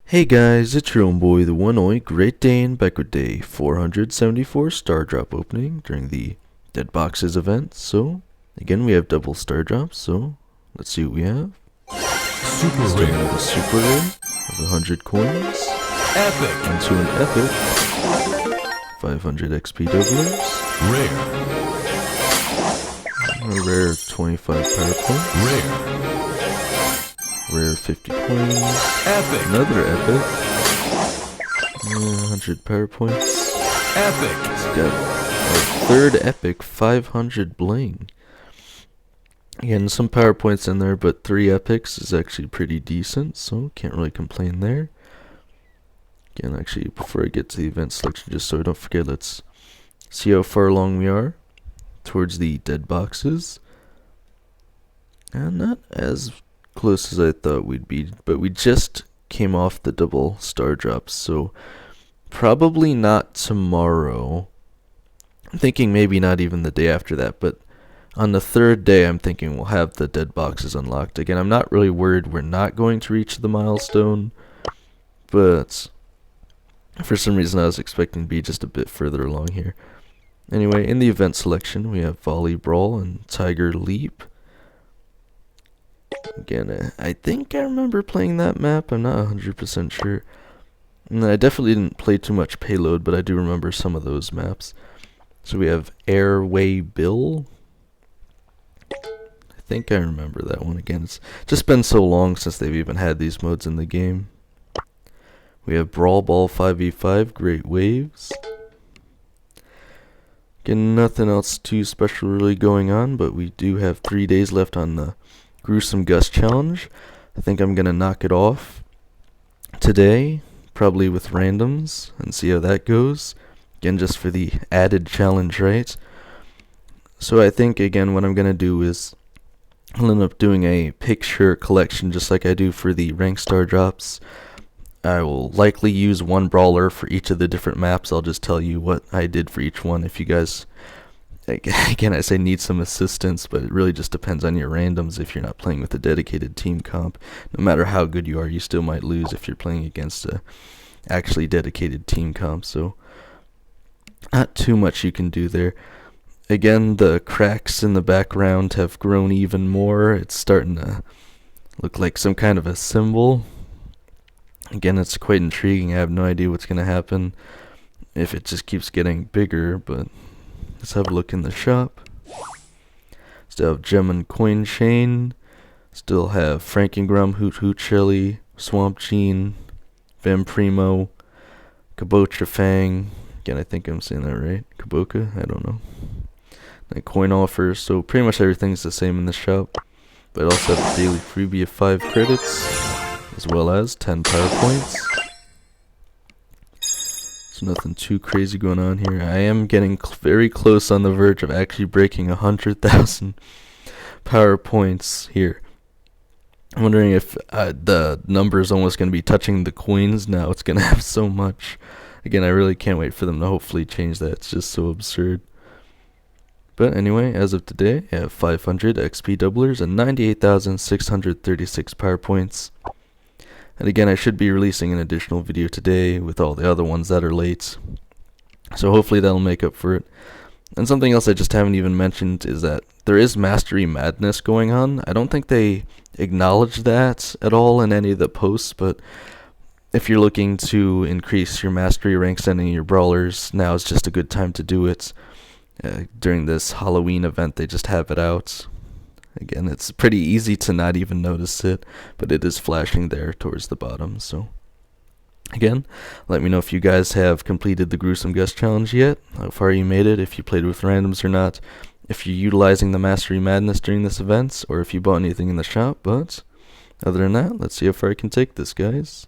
Hey guys, it's your own boy, the one only Great Dane, back with day 474 star drop opening during the Dead Boxes event. So, again, we have double star drops, so let's see what we have. Super Still rare. have a super rare of 100 coins, Epic. onto an epic, 500 XP doublers, Rare. a rare 25 power points, rare 50 coins, Epic. another epic, 100 power points. Epic. Got our third epic, 500 bling. Again, some power points in there, but 3 epics is actually pretty decent, so can't really complain there. Again, actually, before I get to the event selection, just so I don't forget, let's see how far along we are towards the dead boxes. And not as close as I thought we'd be, but we just came off the double star drops, so probably not tomorrow. I'm thinking maybe not even the day after that, but on the third day I'm thinking we'll have the dead boxes unlocked. Again, I'm not really worried we're not going to reach the milestone, but for some reason I was expecting to be just a bit further along here. Anyway, in the event selection we have Volley Brawl and Tiger Leap. Again, I think I remember playing that map, I'm not 100% sure. And I definitely didn't play too much Payload, but I do remember some of those maps. So we have Airway Bill. I think I remember that one. Again, it's just been so long since they've even had these modes in the game. We have Brawl Ball 5v5, Great Waves. Again, nothing else too special really going on, but we do have 3 days left on the Gruesome Gust Challenge. I think I'm going to knock it off today, probably with randoms, and see how that goes. Again, just for the added challenge, right? So I think, again, what I'm going to do is I'll end up doing a picture collection just like I do for the rank star drops. I will likely use one brawler for each of the different maps. I'll just tell you what I did for each one. If you guys, again, I say need some assistance, but it really just depends on your randoms. If you're not playing with a dedicated team comp, no matter how good you are, you still might lose if you're playing against a actually dedicated team comp. So not too much you can do there. Again, the cracks in the background have grown even more. It's starting to look like some kind of a symbol. Again, it's quite intriguing. I have no idea what's going to happen if it just keeps getting bigger, but let's have a look in the shop. Still have Gem and Coin Chain. Still have Frankengrum, Hoot Hoot Shelly, Swamp Gene, Vamprimo, Kabocha Fang. Again, I think I'm saying that right. Kaboka? I don't know. And coin offers, so pretty much everything's the same in the shop. But I also have a daily freebie of 5 credits, as well as 10 power points. So nothing too crazy going on here. I am getting very close on the verge of actually breaking 100,000 power points here. I'm wondering if the number is almost going to be touching the coins now. It's going to have so much. Again, I really can't wait for them to hopefully change that. It's just so absurd. But anyway, as of today, I have 500 XP doublers and 98,636 power points. And again, I should be releasing an additional video today with all the other ones that are late. So hopefully that'll make up for it. And something else I just haven't even mentioned is that there is Mastery Madness going on. I don't think they acknowledge that at all in any of the posts, but if you're looking to increase your Mastery rank sending your brawlers, now is just a good time to do it. During this Halloween event, they just have it out. Again, it's pretty easy to not even notice it, but it is flashing there towards the bottom. So again, let me know if you guys have completed the Gruesome Gust Challenge yet, how far you made it, if you played with randoms or not, if you're utilizing the Mastery Madness during this event, or if you bought anything in the shop. But other than that, let's see how far I can take this, guys.